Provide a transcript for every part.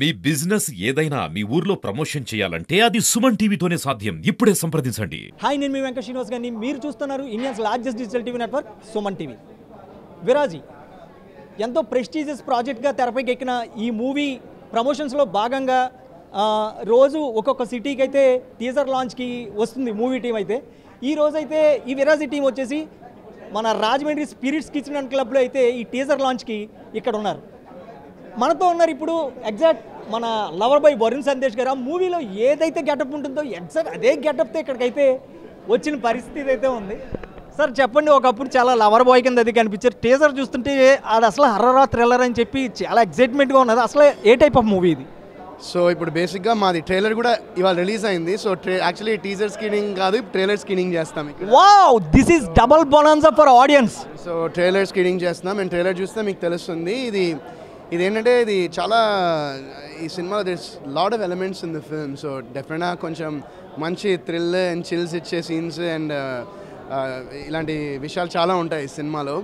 మీ business ఏదైనా మీ ఊర్లో promotion చేయాలంటే అది సుమన్ టీవీతోనే సాధ్యం. ఇప్పుడే సంప్రదించండి. హాయ్, నేను మీ వెంకట శ్రీనివాస్ గారిని. మీరు చూస్తున్నారు India's largest digital TV network Suman TV. Viraaji ఎంతో ప్రెస్టీజియస్ ప్రాజెక్ట్గా తెరపైకి ఎక్కిన ఈ మూవీ ప్రమోషన్స్లో భాగంగా రోజు ఒక్కొక్క సిటీకి అయితే టీజర్ లాంచ్కి వస్తుంది మూవీ టీం. అయితే ఈ రోజైతే ఈ విరాజీ టీం వచ్చేసి మన రాజమండ్రి స్పిరిట్స్ కిచెన్ అండ్ క్లబ్లో అయితే ఈ టీజర్ లాంచ్కి ఇక్కడ ఉన్నారు. మనతో ఉన్నారు ఇప్పుడు ఎగ్జాక్ట్ మన లవర్ బాయ్ వరుణ్ సందేశ్ గారు. ఆ మూవీలో ఏదైతే గెటప్ ఉంటుందో ఎగ్జాక్ట్ అదే గెటప్తో ఇక్కడికైతే వచ్చిన పరిస్థితి అయితే ఉంది. సార్ చెప్పండి, ఒకప్పుడు చాలా లవర్ బాయ్ కింద అది కనిపించారు. టీజర్ చూస్తుంటే అది అసలు హర్రర్ థ్రిల్లర్ అని చెప్పి చాలా ఎక్సైట్మెంట్గా ఉన్నది. అసలు ఏ టైప్ ఆఫ్ మూవీ ఇది? సో ఇప్పుడు బేసిక్గా మాది ట్రైలర్ కూడా ఇవాళ రిలీజ్ అయింది. సో యాక్చువల్లీ టీజర్ స్క్రీనింగ్ కాదు, ట్రైలర్ స్క్రీనింగ్ చేస్తాం. Wow, this is double bonanza for audience. So trailer screening చేస్తున్నాం అండ్ ట్రైలర్ చూస్తే మీకు తెలుస్తుంది. ఇదేంటంటే ఇది చాలా ఈ సినిమాలో this lot of elements in the film. So డెఫినెట్గా కొంచెం మంచి థ్రిల్ అండ్ చిల్స్ ఇచ్చే సీన్స్ అండ్ ఇలాంటి విషయాలు చాలా ఉంటాయి ఈ సినిమాలో.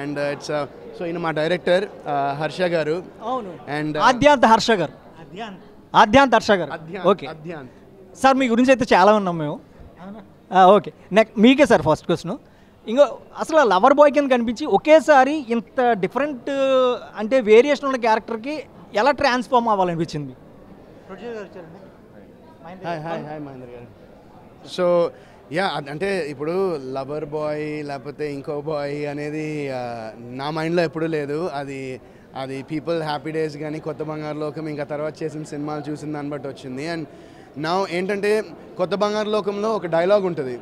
అండ్ ఇట్స్ సో ఈయన మా డైరెక్టర్ హర్ష గారు. అవును, అండ్ ఆద్యాంత్ హర్ష గారు. ఆద్యాంత్ హర్ష గారు. ఓకే సార్, మీ గురించి అయితే చాలా ఉన్నాం మేము. ఓకే, నెక్స్ట్ మీకే సార్ ఫస్ట్ క్వశ్చన్. ఇంకో అసలు లవర్ బాయ్ కింద కనిపించి ఒకేసారి ఇంత డిఫరెంట్ అంటే వేరియేషన్ ఉన్న క్యారెక్టర్కి ఎలా ట్రాన్స్ఫార్మ్ అవ్వాలనిపించింది? హాయ్ మహేంద్ర గారు. సో యా, అంటే ఇప్పుడు లవర్ బాయ్ లేకపోతే ఇంకో బాయ్ అనేది నా మైండ్లో ఎప్పుడూ లేదు. అది పీపుల్ హ్యాపీ డేస్ కానీ కొత్త బంగారు లోకం ఇంకా తర్వాత చేసిన సినిమాలు చూసిన దాన్ని బట్టి వచ్చింది. అండ్ నా ఏంటంటే కొత్త బంగారు లోకంలో ఒక డైలాగ్ ఉంటుంది,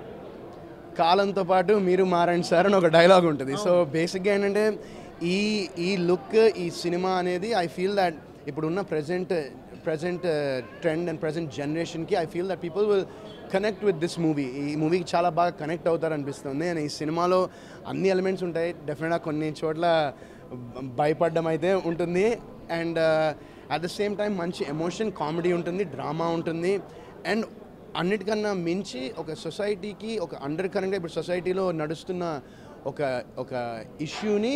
కాలంతో పాటు మీరు మారండి సార్ అని ఒక డైలాగ్ ఉంటుంది. సో బేసిక్గా ఏంటంటే ఈ లుక్ ఈ సినిమా అనేది ఐ ఫీల్ దట్ ఇప్పుడున్న ప్రజెంట్ ట్రెండ్ అండ్ ప్రజెంట్ జనరేషన్కి I feel that people will connect with this movie. ఈ మూవీకి చాలా బాగా కనెక్ట్ అవుతారు అనిపిస్తుంది. అండ్ ఈ సినిమాలో అన్ని ఎలిమెంట్స్ ఉంటాయి. డెఫినెట్గా కొన్ని చోట్ల భయపడడం అయితే ఉంటుంది. And at the same time మంచి ఎమోషన్, కామెడీ ఉంటుంది, డ్రామా ఉంటుంది. అండ్ అన్నిటికన్నా మించి ఒక సొసైటీకి ఒక అండర్ కరెంట్గా ఇప్పుడు సొసైటీలో నడుస్తున్న ఒక ఇష్యూని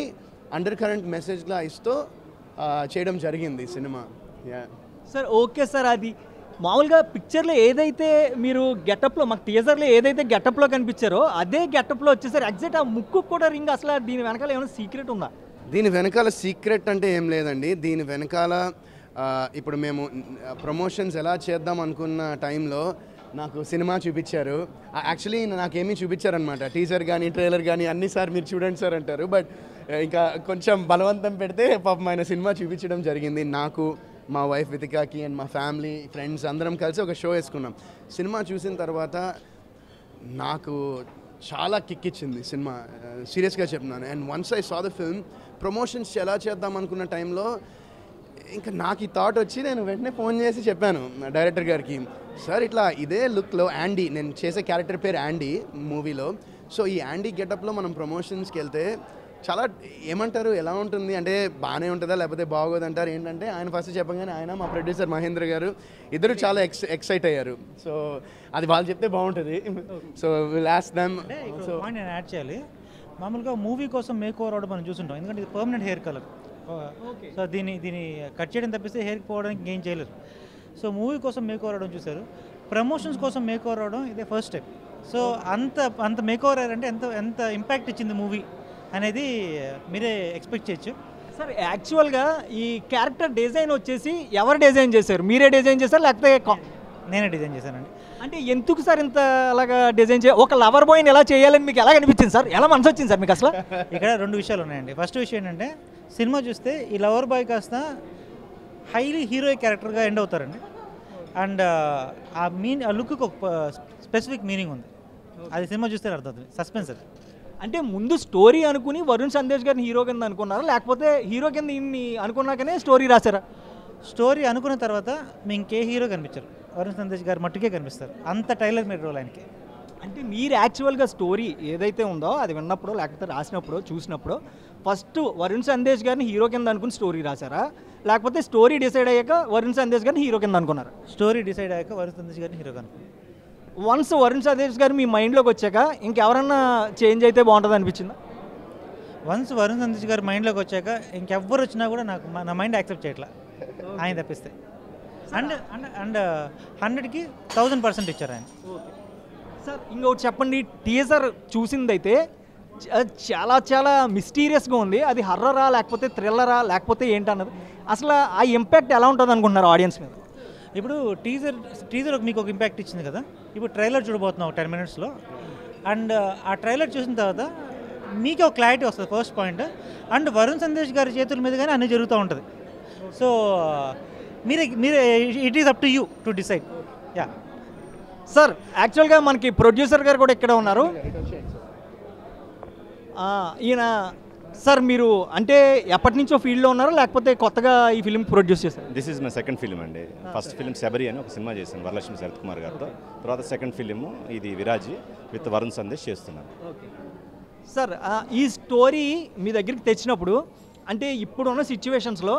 అండర్ కరెంట్ మెసేజ్లా ఇస్తూ చేయడం జరిగింది సినిమా. సార్ ఓకే సార్, అది మామూలుగా పిక్చర్లో ఏదైతే మీరు గెటప్లో మాకు టీజర్లో ఏదైతే గెటప్లో కనిపించారో అదే గెటప్లో వచ్చేసరి ఎగ్జాక్ట్ ఆ ముక్కు కూడా రింగ్. అసలు దీని వెనకాల ఏమైనా సీక్రెట్ ఉందా? దీని వెనకాల సీక్రెట్ అంటే ఏం లేదండి. దీని వెనకాల ఇప్పుడు మేము ప్రమోషన్స్ ఎలా చేద్దాం అనుకున్న టైంలో నాకు సినిమా చూపించారు. యాక్చువల్లీ నాకేమీ చూపించారనమాట. టీజర్ కానీ ట్రైలర్ కానీ అన్ని సార్ మీరు చూడండి సార్ అంటారు. బట్ ఇంకా కొంచెం బలవంతం పెడితే పాపం ఆయన సినిమా చూపించడం జరిగింది. నాకు, మా వైఫ్ వితికాకి అండ్ మా ఫ్యామిలీ ఫ్రెండ్స్ అందరం కలిసి ఒక షో వేసుకున్నాం. సినిమా చూసిన తర్వాత నాకు చాలా కిక్ ఇచ్చింది సినిమా, సీరియస్గా చెప్తున్నాను. And once I saw the film, promotions ఎలా చేద్దాం అనుకున్న టైంలో ఇంకా నాకు ఈ థాట్ వచ్చి నేను వెంటనే ఫోన్ చేసి చెప్పాను డైరెక్టర్ గారికి, సార్ ఇట్లా ఇదే లుక్లో యాండీ, నేను చేసే క్యారెక్టర్ పేరు యాండీ మూవీలో, సో ఈ యాండీ గెటప్లో మనం ప్రమోషన్స్కి వెళ్తే చాలా ఏమంటారు, ఎలా ఉంటుంది అంటే బాగానే ఉంటుందా లేకపోతే బాగోదంటారు. ఏంటంటే ఆయన ఫస్ట్ చెప్పగానే ఆయన మా ప్రొడ్యూసర్ మహేంద్ర గారు ఇద్దరు చాలా ఎక్సైట్ అయ్యారు. సో అది వాళ్ళు చెప్తే బాగుంటుంది. So will ask them. So నేను యాడ్ చేయాలి, మామూలుగా మూవీ కోసం మేక్ ఓవర్ అవడం మనం చూస్తుంటాం, ఎందుకంటే ఇది పర్మనెంట్ హెయిర్ కలర్. సో దీన్ని కట్ చేయడం తప్పిస్తే హెయిర్కి పోవడానికి ఏం చేయలేరు. సో మూవీ కోసం మేక్ ఓవర్ అవడం చూశారు, ప్రమోషన్స్ కోసం మేక్ ఓవర్ అవడం ఇదే ఫస్ట్ స్టెప్. సో అంత మేక్ ఓవర్ అంటే ఎంత ఇంపాక్ట్ ఇచ్చింది మూవీ అనేది మీరే ఎక్స్పెక్ట్ చేయొచ్చు. సార్ యాక్చువల్గా ఈ క్యారెక్టర్ డిజైన్ వచ్చేసి ఎవరు డిజైన్ చేశారు? మీరే డిజైన్ చేశారు లేకపోతే నేనే డిజైన్ చేశానండి. అంటే ఎందుకు సార్ ఇంత అలాగా డిజైన్ ఒక లవర్ బాయ్ని ఎలా చేయాలని మీకు ఎలా అనిపించింది సార్? ఎలా మనసు వచ్చింది సార్ మీకు అసలు? ఇక్కడ రెండు విషయాలు ఉన్నాయండి. ఫస్ట్ విషయం ఏంటంటే సినిమా చూస్తే ఈ లవర్ బాయ్ కాస్త హైలీ హీరోయిక్ క్యారెక్టర్గా ఎండ్ అవుతారండి. అండ్ ఆ లుక్కి ఒక స్పెసిఫిక్ మీనింగ్ ఉంది, అది సినిమా చూస్తే అర్థమవుతుంది. సస్పెన్స్ అది. అంటే ముందు స్టోరీ అనుకుని వరుణ్ సందేశ్ గారిని హీరో కింద అనుకున్నారా లేకపోతే హీరో కింద ఇన్ని అనుకున్నాకనే స్టోరీ రాశారా? స్టోరీ అనుకున్న తర్వాత మీ ఇంకే హీరో కనిపించారు, వరుణ్ సందేశ్ గారు మట్టుకే కనిపిస్తారు. అంత టైలర్ మేడ్ రోల్ ఆయనకి. అంటే మీరు యాక్చువల్గా స్టోరీ ఏదైతే ఉందో అది విన్నప్పుడు లేకపోతే రాసినప్పుడు చూసినప్పుడు ఫస్ట్ వరుణ్ సందేశ్ గారిని హీరో కింద అనుకుని స్టోరీ రాశారా లేకపోతే స్టోరీ డిసైడ్ అయ్యాక వరుణ్ సందేశ్ గారిని హీరో కింద అనుకున్నారా? స్టోరీ డిసైడ్ అయ్యాక వరుణ్ సందేశ్ గారిని హీరో అనుకున్నారు. వన్స్ వరుణ్ సందేశ్ గారు మీ మైండ్లోకి వచ్చాక ఇంకెవరన్నా చేంజ్ అయితే బాగుంటుంది అనిపించిందా? వన్స్ వరుణ్ సందేశ్ గారు మైండ్లోకి వచ్చాక ఇంకెవ్వరు వచ్చినా కూడా నాకు నా మైండ్ యాక్సెప్ట్ చేయట్లా. ఆయన తప్పిస్తే. అండ్ అండ్ అండ్ 100కి 1000% ఇచ్చారు ఆయన. సార్ ఇంకొకటి చెప్పండి, టీజర్ చూసిందైతే చాలా చాలా మిస్టీరియస్గా ఉంది. అది హర్రరా లేకపోతే థ్రిల్లరా లేకపోతే ఏంటన్నది అసలు ఆ ఇంపాక్ట్ ఎలా ఉంటుంది అనుకుంటున్నారు ఆడియన్స్ మీద? ఇప్పుడు టీజర్ మీకు ఒక ఇంపాక్ట్ ఇచ్చింది కదా, ఇప్పుడు ట్రైలర్ చూడబోతున్నాం ఒక 10 minutesలో. అండ్ ఆ ట్రైలర్ చూసిన తర్వాత మీకే ఒక క్లారిటీ వస్తుంది first point. And Varun Sandesh గారి చేతుల మీద కానీ అన్నీ జరుగుతూ ఉంటుంది. సో మీరే it is up to you to decide. Yeah sir యాక్చువల్గా మనకి ప్రొడ్యూసర్ గారు కూడా ఇక్కడే ఉన్నారు. ఈయన సార్ మీరు అంటే ఎప్పటి నుంచో ఫీల్డ్లో ఉన్నారా లేకపోతే కొత్తగా ఈ ఫిలిం ప్రొడ్యూస్ చేశారు? This is my second film అండి. ఫస్ట్ ఫిలిం శబరి అని ఒక సినిమా చేశాను వరలక్ష్మి శరత్ కుమార్ గారితో. తర్వాత సెకండ్ ఫిలిం ఇది విరాజీ విత్ వరుణ్ సందేశ్ చేస్తున్నాను. సార్ ఈ స్టోరీ మీ దగ్గరికి తెచ్చినప్పుడు అంటే ఇప్పుడున్న సిచ్యువేషన్స్లో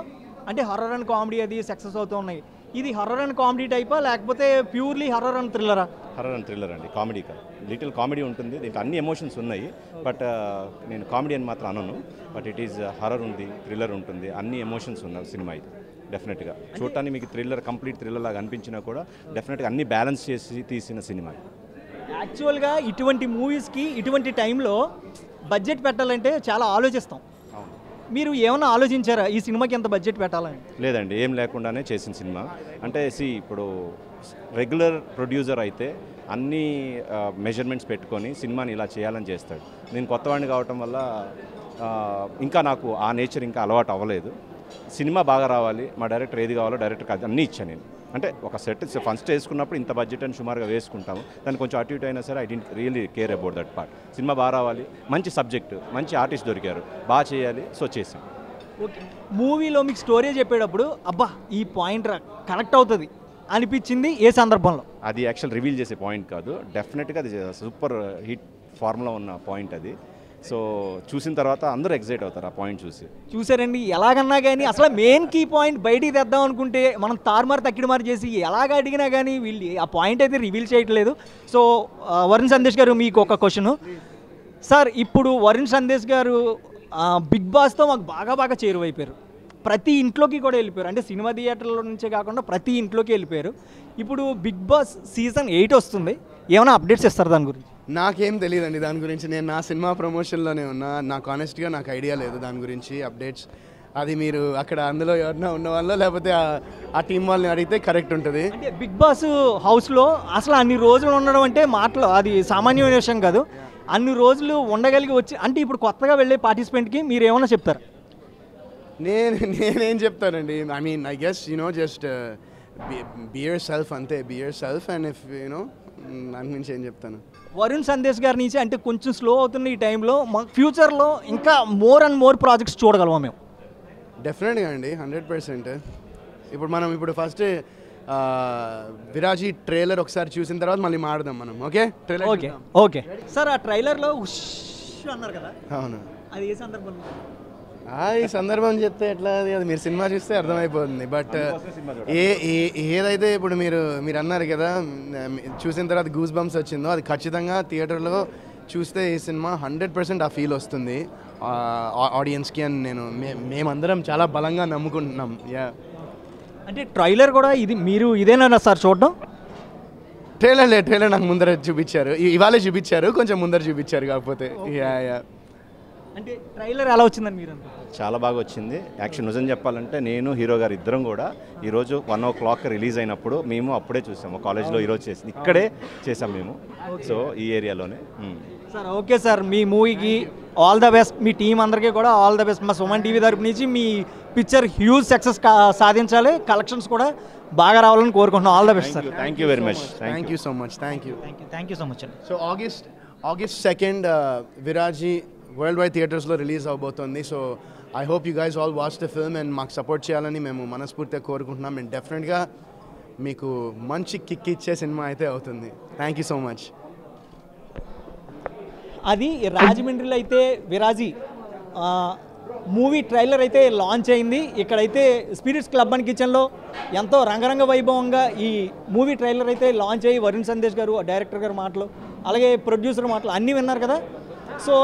అంటే హర్రర్ అండ్ కామెడీ అది సక్సెస్ అవుతూ ఉన్నాయి. ఇది హర్రర్ అండ్ కామెడీ టైపా లేకపోతే ప్యూర్లీ హర్రర్ అండ్ థ్రిల్లరా? హర్రర్ అండ్ థ్రిల్లర్ అండి, కామెడీ కాదు. లిటిల్ కామెడీ ఉంటుంది, దీంట్లో అన్ని ఎమోషన్స్ ఉన్నాయి. బట్ నేను కామెడీ అని మాత్రం అనను. బట్ ఇట్ ఈజ్ హర్రర్ ఉంది, థ్రిల్లర్ ఉంటుంది, అన్ని ఎమోషన్స్ ఉన్న సినిమా ఇది. డెఫినెట్గా చూడటానికి మీకు కంప్లీట్ థ్రిల్లర్ లాగా అనిపించినా కూడా డెఫినెట్గా అన్ని బ్యాలెన్స్ చేసి తీసిన సినిమా. యాక్చువల్గా ఇటువంటి మూవీస్కి ఇటువంటి టైంలో బడ్జెట్ పెట్టాలంటే చాలా ఆలోచిస్తాం. మీరు ఏమైనా ఆలోచించారా ఈ సినిమాకి ఎంత బడ్జెట్ పెట్టాలని? లేదండి, ఏం లేకుండానే చేసిన సినిమా. అంటే ఇప్పుడు రెగ్యులర్ ప్రొడ్యూసర్ అయితే అన్ని మెజర్మెంట్స్ పెట్టుకొని సినిమాని ఇలా చేయాలని చేస్తాడు. నేను కొత్తవాడిని కావటం వల్ల ఇంకా నాకు ఆ నేచర్ ఇంకా అలవాటు అవ్వలేదు. సినిమా బాగా రావాలి, మా డైరెక్టర్ ఏది కావాలో డైరెక్టర్కి అది అన్నీ ఇచ్చాను నేను. అంటే ఒక సెట్ ఫస్ట్ వేసుకున్నప్పుడు ఇంత బడ్జెట్ అని సుమారుగా వేసుకుంటాము, దాన్ని కొంచెం అటు ఇటు అయినా సరే I don't really care about that part. Cinema బాగా రావాలి, మంచి సబ్జెక్టు, మంచి ఆర్టిస్ట్ దొరికారు, బాగా చేయాలి, సో చేసాం. ఓకే, మూవీలో మీకు స్టోరీ చెప్పేటప్పుడు అబ్బా ఈ పాయింట్ కనెక్ట్ అవుతుంది అనిపించింది ఏ సందర్భంలో? అది యాక్చువల్ రివీల్ చేసే పాయింట్ కాదు, డెఫినెట్గా అది సూపర్ హిట్ ఫార్మ్లో ఉన్న పాయింట్ అది. సో చూసిన తర్వాత అందరూ ఎగ్జైట్ అవుతారు ఆ పాయింట్ చూసి. చూసారండి, ఎలాగన్నా కానీ అసలు మెయిన్ కీ పాయింట్ బయటికి తెద్దాం అనుకుంటే మనం తారుమారు తక్కిడిమారు చేసి ఎలాగ అడిగినా కానీ వీళ్ళు ఆ పాయింట్ అయితే రివీల్ చేయట్లేదు. సో వరుణ్ సందేశ్ గారు మీకు ఒక క్వశ్చను సార్. ఇప్పుడు వరుణ్ సందేశ్ గారు బిగ్ బాస్తో మాకు బాగా చేరువైపోయారు, ప్రతి ఇంట్లోకి కూడా వెళ్ళిపోయారు. అంటే సినిమా థియేటర్ల నుంచే కాకుండా ప్రతి ఇంట్లోకి వెళ్ళిపోయారు. ఇప్పుడు బిగ్ బాస్ సీజన్ 8 వస్తుంది, ఏమైనా అప్డేట్స్ ఇస్తారు దాని గురించి? నాకేం తెలియదండి దాని గురించి. నేను నా సినిమా ప్రమోషన్లోనే ఉన్నా. నాకు ఆనెస్ట్గా నాకు ఐడియా లేదు దాని గురించి అప్డేట్స్. అది మీరు అక్కడ అందులో ఎవరైనా ఉన్న వాళ్ళు లేకపోతే ఆ టీం వాళ్ళని అడిగితే కరెక్ట్ ఉంటుంది. అంటే బిగ్ బాస్ హౌస్లో అసలు అన్ని రోజులు ఉండడం అంటే మాటలు అది సామాన్యమైన విషయం కాదు. అన్ని రోజులు ఉండగలిగి వచ్చి అంటే ఇప్పుడు కొత్తగా వెళ్ళే పార్టిసిపెంట్కి మీరు ఏమైనా చెప్తారు? నేనేం చెప్తానండి, I mean I guess just be yourself, అంతే. Be yourself and if దాని గురించి ఏం చెప్తాను. వరుణ్ సందేశ్ గారి నుంచి అంటే కొంచెం స్లో అవుతున్న ఈ టైంలో ఫ్యూచర్లో ఇంకా మోర్ అండ్ మోర్ ప్రాజెక్ట్స్ చూడగలమా మేము? డెఫినెట్గా అండి, 100%. ఇప్పుడు మనం ఫస్ట్ విరాజీ ట్రైలర్ ఒకసారి చూసిన తర్వాత మళ్ళీ మాడదాం మనం. ఓకే ఓకే సార్, ఆ ట్రైలర్లో అన్నారు కదా, అవును, అది ఏ సందర్భంలో? ఈ సందర్భం చెప్తే ఎట్లా, అది మీరు సినిమా చూస్తే అర్థమైపోతుంది. బట్ ఏదైతే ఇప్పుడు మీరు అన్నారు కదా చూసిన తర్వాత గూస్ బంప్స్ వచ్చిందో, అది ఖచ్చితంగా థియేటర్లో చూస్తే ఈ సినిమా 100% ఆ ఫీల్ వస్తుంది ఆడియన్స్కి అని మేమందరం చాలా బలంగా నమ్ముకుంటున్నాం. అంటే ట్రైలర్ కూడా ఇదేనా సార్ చూడడం? ట్రైలర్ నాకు ముందర చూపించారు, ఇవాళే చూపించారు, కొంచెం ముందర చూపించారు. కాకపోతే అంటే ట్రైలర్ ఎలా వచ్చిందని మీరు? చాలా బాగా వచ్చింది. యాక్చువల్ నిజం చెప్పాలంటే నేను హీరో గారు ఇద్దరం కూడా ఈరోజు 1 o'clock రిలీజ్ అయినప్పుడు మేము అప్పుడే చూసాము. కాలేజ్లో ఈరోజు చేసి ఇక్కడే చేసాం మేము. సో ఈ ఏరియాలోనే. సార్ ఓకే సార్, మీ మూవీకి all the best. Me team అందరికీ కూడా ఆల్ ద బెస్ట్. మా సుమన్ టీవీ తరపు నుంచి మీ పిక్చర్ హ్యూజ్ సక్సెస్ సాధించాలి, కలెక్షన్స్ కూడా బాగా రావాలని కోరుకుంటున్నాం. All the best sir. Thank you very much. Thank you so much. Thank you so much అండి. So August 2nd Viraaji worldwide థియేటర్స్లో రిలీజ్ అవబోతుంది. So I hope you guys all watch the film and మాకు support చేయాలని మేము మనస్ఫూర్తిగా కోరుకుంటున్నాం. And డెఫినెట్గా మీకు మంచి కిక్ ఇచ్చే సినిమా అయితే అవుతుంది. Thank you so much. అది రాజమండ్రిలో అయితే విరాజీ మూవీ ట్రైలర్ అయితే లాంచ్ అయింది. ఇక్కడైతే స్పిరిట్స్ క్లబ్ అండ్ కిచెన్లో ఎంతో రంగరంగ వైభవంగా ఈ మూవీ ట్రైలర్ అయితే లాంచ్ అయ్యి వరుణ్ సందేశ్ గారు డైరెక్టర్ గారు మాటలు అలాగే ప్రొడ్యూసర్ మాటలు అన్నీ విన్నారు కదా. సో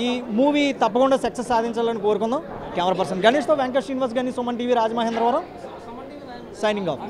ఈ మూవీ తప్పకుండా సక్సెస్ సాధించాలని కోరుకుందాం. కెమెరా పర్సన్ గణేష్తో వెంకట్ శ్రీనివాస్ గాని, Suman TV, Rajamahendravaram. Signing off.